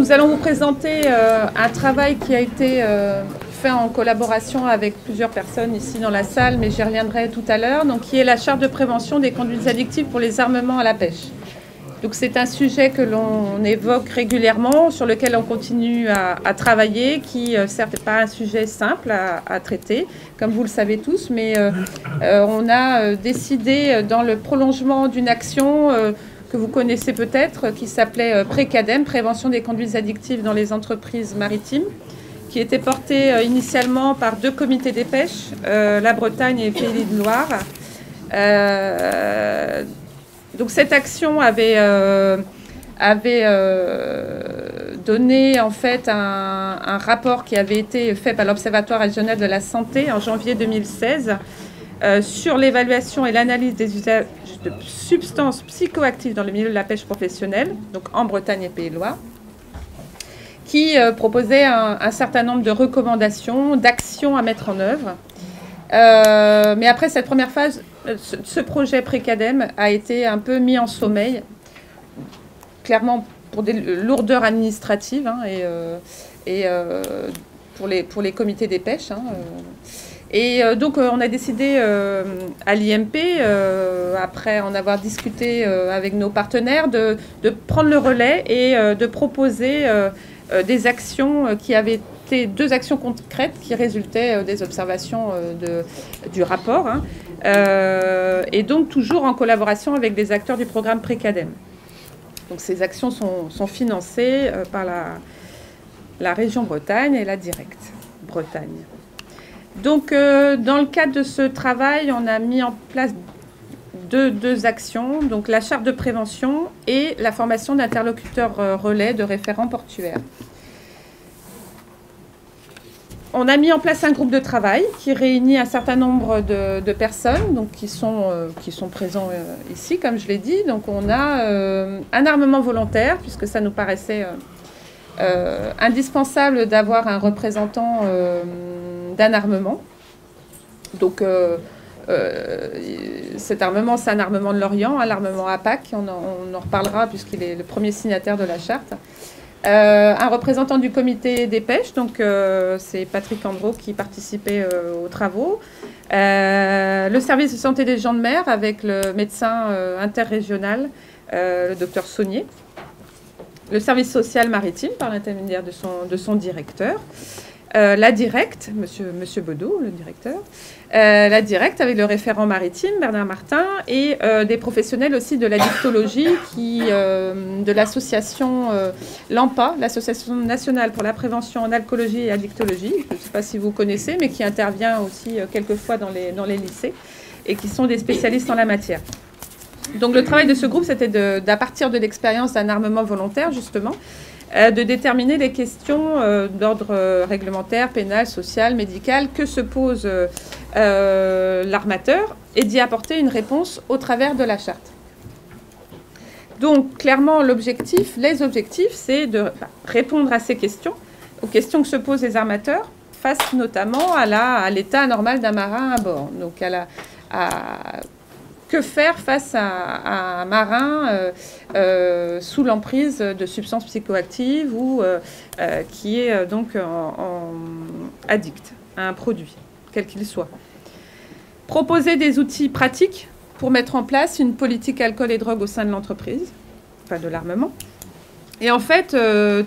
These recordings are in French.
nous allons vous présenter un travail qui a été fait en collaboration avec plusieurs personnes ici dans la salle, mais j'y reviendrai tout à l'heure, donc qui est la charte de prévention des conduites addictives pour les armements à la pêche. Donc c'est un sujet que l'on évoque régulièrement, sur lequel on continue à travailler, qui certes n'est pas un sujet simple à traiter, comme vous le savez tous, mais on a décidé dans le prolongement d'une action que vous connaissez peut-être, qui s'appelait Précadem, Prévention des conduites addictives dans les entreprises maritimes, qui était portée initialement par deux comités des pêches, la Bretagne et Pays de Loire. Donc cette action avait donné en fait un rapport qui avait été fait par l'Observatoire régional de la santé en janvier 2016 sur l'évaluation et l'analyse des usages de substances psychoactives dans le milieu de la pêche professionnelle, donc en Bretagne et Pays de Loire, qui proposait un certain nombre de recommandations, d'actions à mettre en œuvre. Mais après cette première phase, ce projet Précadem a été un peu mis en sommeil, clairement pour des lourdeurs administratives et pour les comités des pêches. Et donc on a décidé à l'IMP, après en avoir discuté avec nos partenaires, de prendre le relais et de proposer des actions qui avaient été deux actions concrètes qui résultaient des observations du rapport, et donc toujours en collaboration avec des acteurs du programme Précadem. Donc ces actions sont financées par la région Bretagne et la Direct Bretagne. Donc dans le cadre de ce travail, on a mis en place deux actions, donc la charte de prévention et la formation d'interlocuteurs relais de référents portuaires. On a mis en place un groupe de travail qui réunit un certain nombre de personnes donc qui sont présents ici, comme je l'ai dit. Donc on a un armement volontaire, puisque ça nous paraissait indispensable d'avoir un représentant d'un armement. Donc cet armement, c'est un armement de l'Orient, l'armement APAC, on en reparlera puisqu'il est le premier signataire de la charte. Un représentant du comité des pêches, donc c'est Patrick Ambro qui participait aux travaux. Le service de santé des gens de mer avec le médecin interrégional, le docteur Saunier. Le service social maritime par l'intermédiaire de son directeur. La Direct, monsieur Baudot, le directeur. La Direct avec le référent maritime, Bernard Martin, et des professionnels aussi de la dictologie, de l'association l'AMPA, l'Association nationale pour la prévention en alcoolologie et addictologie, je ne sais pas si vous connaissez, mais qui intervient aussi quelquefois dans les lycées, et qui sont des spécialistes en la matière. Donc le travail de ce groupe, c'était d'à partir de l'expérience d'un armement volontaire, justement, de déterminer les questions d'ordre réglementaire, pénal, social, médical que se pose l'armateur et d'y apporter une réponse au travers de la charte. Donc clairement, les objectifs, c'est de répondre à ces questions, aux questions que se posent les armateurs face notamment à l'état normal d'un marin à bord. Donc que faire face à un marin sous l'emprise de substances psychoactives ou qui est donc addict à un produit, quel qu'il soit. Proposer des outils pratiques pour mettre en place une politique alcool et drogue au sein de l'entreprise, enfin de l'armement. Et en fait,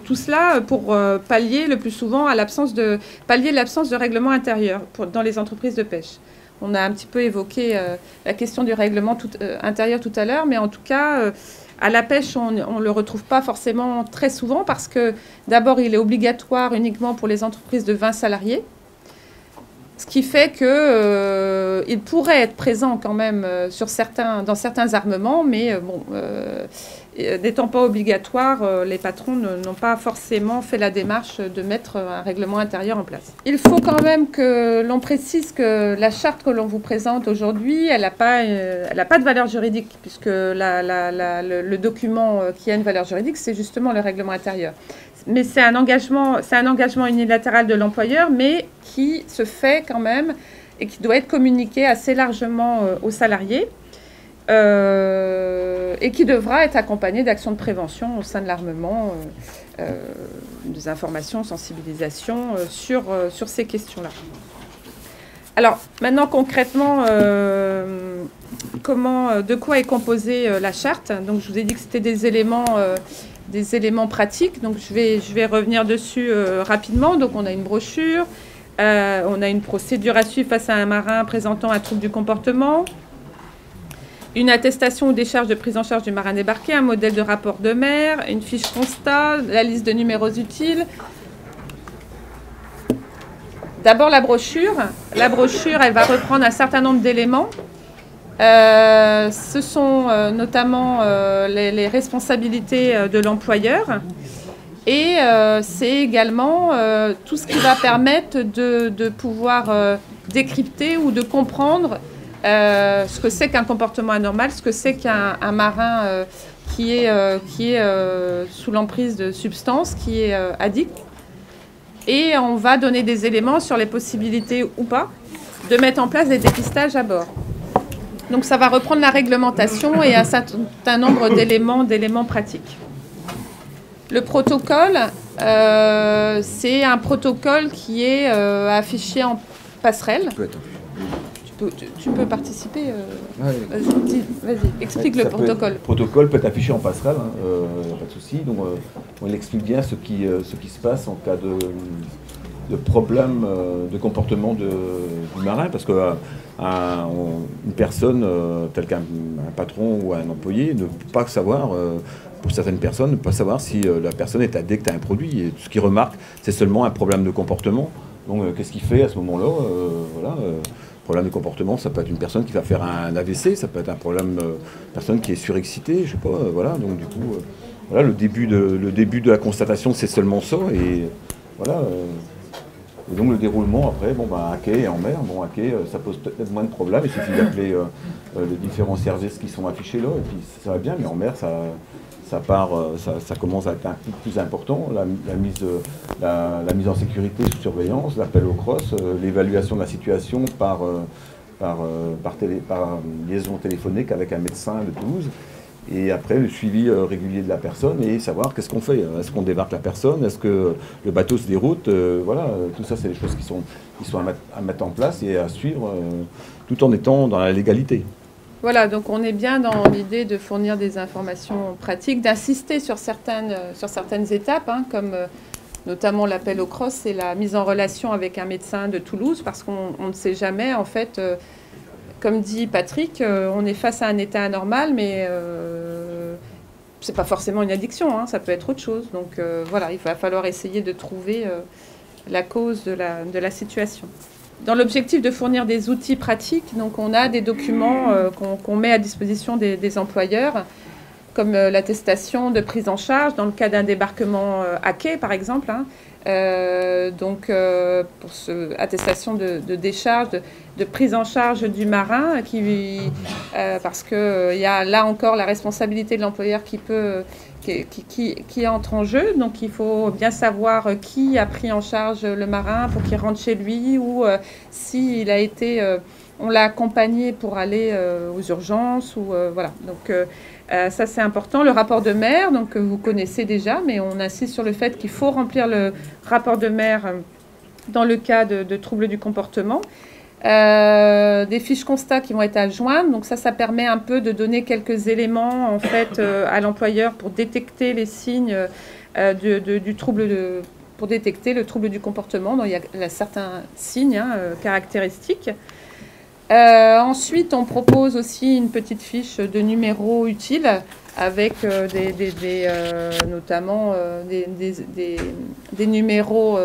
tout cela pour pallier le plus souvent à l'absence de règlement intérieur dans les entreprises de pêche. On a un petit peu évoqué la question du règlement intérieur tout à l'heure, mais en tout cas, à la pêche, on ne le retrouve pas forcément très souvent parce que d'abord, il est obligatoire uniquement pour les entreprises de 20 salariés, ce qui fait qu'il pourrait être présent quand même dans certains armements, mais bon, n'étant pas obligatoire, les patrons n'ont pas forcément fait la démarche de mettre un règlement intérieur en place. Il faut quand même que l'on précise que la charte que l'on vous présente aujourd'hui, elle n'a pas de valeur juridique, puisque le document qui a une valeur juridique, c'est justement le règlement intérieur. Mais c'est un engagement unilatéral de l'employeur, mais qui se fait quand même et qui doit être communiqué assez largement aux salariés. et qui devra être accompagné d'actions de prévention au sein de l'armement, des informations, sensibilisation sur ces questions-là. Alors, maintenant, concrètement, de quoi est composée la charte? Donc, je vous ai dit que c'était des éléments pratiques. Donc, je vais revenir dessus rapidement. Donc, on a une brochure, on a une procédure à suivre face à un marin présentant un trouble du comportement, une attestation ou décharge de prise en charge du marin débarqué, un modèle de rapport de mer, une fiche constat, la liste de numéros utiles. D'abord, la brochure. La brochure, elle va reprendre un certain nombre d'éléments. Ce sont notamment les responsabilités de l'employeur. Et c'est également tout ce qui va permettre de pouvoir décrypter ou de comprendre ce que c'est qu'un comportement anormal, ce que c'est qu'un marin qui est sous l'emprise de substances, qui est addict. Et on va donner des éléments sur les possibilités ou pas de mettre en place des dépistages à bord. Donc ça va reprendre la réglementation et un certain nombre d'éléments pratiques. Le protocole, c'est un protocole qui est affiché en passerelle. Tu peux participer. Vas-y, explique le protocole. Le protocole peut être affiché en passerelle, pas de souci. Donc, on explique bien ce qui se passe en cas de problème de comportement du marin, parce que une personne, telle qu'un patron ou un employé, ne peut pas savoir, pour certaines personnes, ne peut pas savoir si la personne est addicte à un produit. Et tout ce qu'il remarque, c'est seulement un problème de comportement. Donc, qu'est-ce qu'il fait à ce moment-là? Problème de comportement, ça peut être une personne qui va faire un AVC, ça peut être un problème, personne qui est surexcitée, je sais pas, voilà. Donc du coup, voilà, le début de la constatation, c'est seulement ça, et voilà. Et donc le déroulement après, à quai et en mer, à quai, ça pose peut-être moins de problèmes. Il suffit d'appeler les différents services qui sont affichés là, et puis ça va bien. Mais en mer, ça commence à être un peu plus important. La mise en sécurité sous surveillance, l'appel au cross, l'évaluation de la situation par liaison téléphonique avec un médecin de Toulouse. Et après, le suivi régulier de la personne et savoir qu'est-ce qu'on fait. Est-ce qu'on débarque la personne? Est-ce que le bateau se déroute? Voilà, tout ça, c'est des choses qui sont à mettre en place et à suivre tout en étant dans la légalité. Voilà, donc on est bien dans l'idée de fournir des informations pratiques, d'insister sur certaines étapes, comme notamment l'appel au cross et la mise en relation avec un médecin de Toulouse, parce qu'on ne sait jamais, en fait... Comme dit Patrick, on est face à un état anormal, mais c'est pas forcément une addiction, ça peut être autre chose. Donc voilà, il va falloir essayer de trouver la cause de la situation. Dans l'objectif de fournir des outils pratiques, donc on a des documents qu'on met à disposition des employeurs, comme l'attestation de prise en charge dans le cas d'un débarquement à quai, par exemple. Donc, pour attestation de décharge, de prise en charge du marin, parce qu'il y a là encore la responsabilité de l'employeur qui entre en jeu. Donc, il faut bien savoir qui a pris en charge le marin pour qu'il rentre chez lui, ou s'il a été... on l'a accompagné pour aller aux urgences, ou voilà. Donc, ça, c'est important. Le rapport de mer, donc vous connaissez déjà, mais on insiste sur le fait qu'il faut remplir le rapport de mer dans le cas de troubles du comportement. Des fiches constats qui vont être à joindre. Donc ça permet un peu de donner quelques éléments en fait à l'employeur pour détecter les signes du trouble pour détecter le trouble du comportement. Donc il y a certains signes caractéristiques. Ensuite, on propose aussi une petite fiche de numéros utiles avec notamment des numéros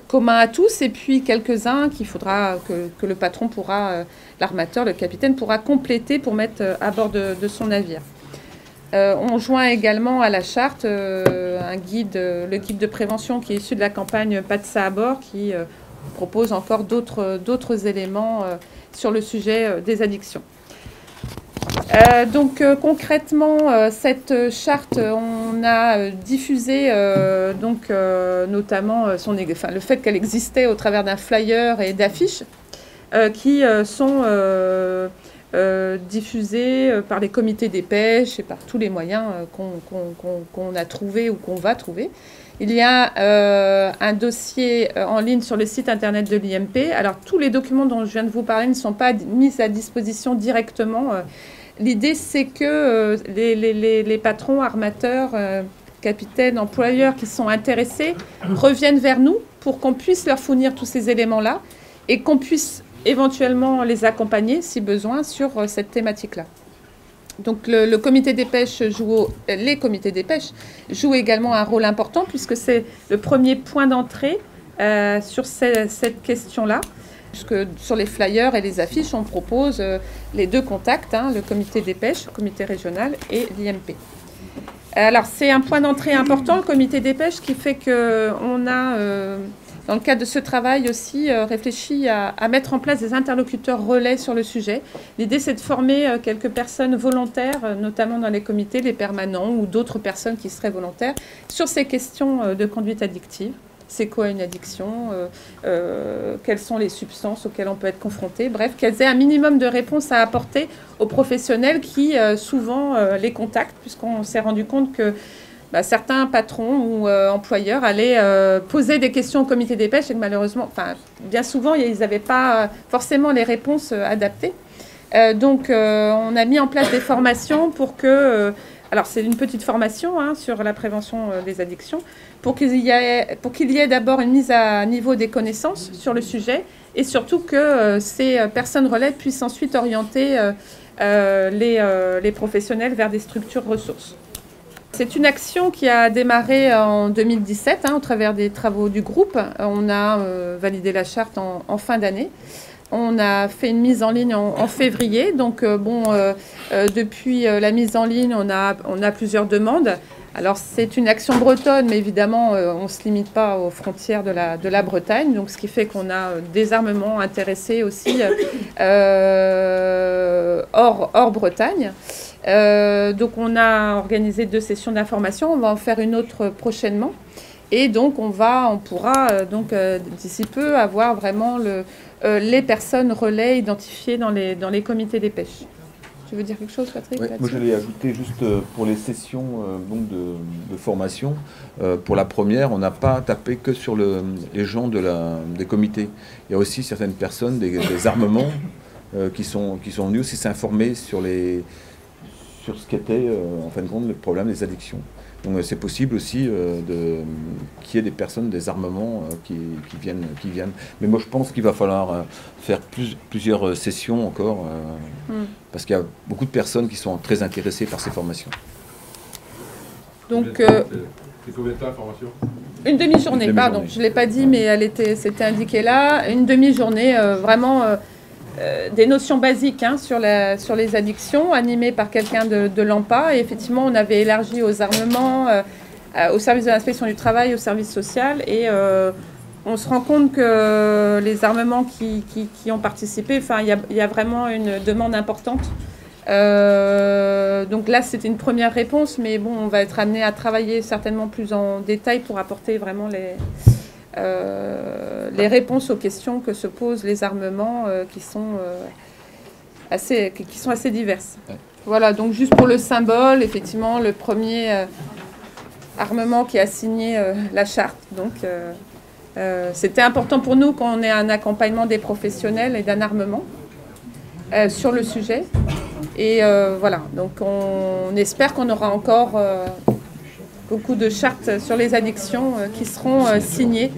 communs à tous, et puis quelques-uns qu'il faudra que le patron pourra, l'armateur, le capitaine pourra compléter pour mettre à bord de son navire. On joint également à la charte le guide de prévention qui est issu de la campagne Pas de ça à bord, qui propose encore d'autres éléments sur le sujet des addictions. Donc concrètement, cette charte, on a diffusé notamment le fait qu'elle existait au travers d'un flyer et d'affiches qui sont diffusée par les comités des pêches et par tous les moyens qu'on a trouvés ou qu'on va trouver. Il y a un dossier en ligne sur le site internet de l'IMP. Alors, tous les documents dont je viens de vous parler ne sont pas mis à disposition directement. L'idée, c'est que les patrons, armateurs, capitaines, employeurs qui sont intéressés reviennent vers nous pour qu'on puisse leur fournir tous ces éléments-là et qu'on puisse éventuellement les accompagner, si besoin, sur cette thématique-là. Donc les comités des pêches jouent également un rôle important puisque c'est le premier point d'entrée sur cette question-là. Sur les flyers et les affiches, on propose les deux contacts, le comité des pêches, le comité régional et l'IMP. Alors c'est un point d'entrée important, le comité des pêches, qui fait qu'on a, dans le cadre de ce travail aussi, réfléchi à mettre en place des interlocuteurs relais sur le sujet. L'idée, c'est de former quelques personnes volontaires, notamment dans les comités, les permanents ou d'autres personnes qui seraient volontaires, sur ces questions de conduite addictive. C'est quoi une addiction, quelles sont les substances auxquelles on peut être confronté, bref, qu'elles aient un minimum de réponses à apporter aux professionnels qui souvent les contactent, puisqu'on s'est rendu compte que certains patrons ou employeurs allaient poser des questions au comité des pêches et que malheureusement, bien souvent, ils n'avaient pas forcément les réponses adaptées. Donc, on a mis en place des formations pour que... alors, c'est une petite formation sur la prévention des addictions, pour qu'il y ait d'abord une mise à niveau des connaissances sur le sujet et surtout que ces personnes relais puissent ensuite orienter les professionnels vers des structures ressources. C'est une action qui a démarré en 2017 au travers des travaux du groupe. On a validé la charte en fin d'année. On a fait une mise en ligne en février. Donc, depuis la mise en ligne, on a plusieurs demandes. Alors, c'est une action bretonne, mais évidemment, on ne se limite pas aux frontières de la Bretagne. Donc, ce qui fait qu'on a des armements intéressés aussi hors Bretagne. Donc, on a organisé 2 sessions d'information. On va en faire une autre prochainement. Et donc, on pourra d'ici peu avoir vraiment les personnes relais identifiées dans les comités des pêches. Tu veux dire quelque chose, Patrick? Oui, moi, j'allais ajouter juste pour les sessions de formation. Pour la première, on n'a pas tapé que sur les gens des comités. Il y a aussi certaines personnes, des armements, qui sont venus aussi s'informer sur ce qu'était, en fin de compte, le problème des addictions. Donc c'est possible aussi qu'il y ait des personnes, des armements qui viennent. Mais moi je pense qu'il va falloir faire plusieurs sessions encore, parce qu'il y a beaucoup de personnes qui sont très intéressées par ces formations. Donc, c'est combien de temps la formation? Une demi-journée, pardon, je ne l'ai pas dit, mais c'était indiqué là. Une demi-journée, vraiment... des notions basiques sur les addictions, animées par quelqu'un de l'AMPA. Et effectivement, on avait élargi aux armements, au service de l'inspection du travail, au service social. Et on se rend compte que les armements qui ont participé, il y a vraiment une demande importante. Donc là, c'était une première réponse, mais bon, on va être amené à travailler certainement plus en détail pour apporter vraiment les réponses aux questions que se posent les armements qui sont assez diverses. Ouais. Voilà, donc juste pour le symbole, effectivement, le premier armement qui a signé la charte. Donc, c'était important pour nous qu'on ait un accompagnement des professionnels et d'un armement sur le sujet. Et voilà, donc on espère qu'on aura encore... beaucoup de chartes sur les addictions qui seront signées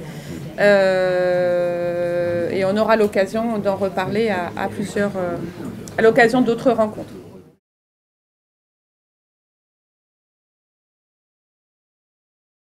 et on aura l'occasion d'en reparler à l'occasion d'autres rencontres.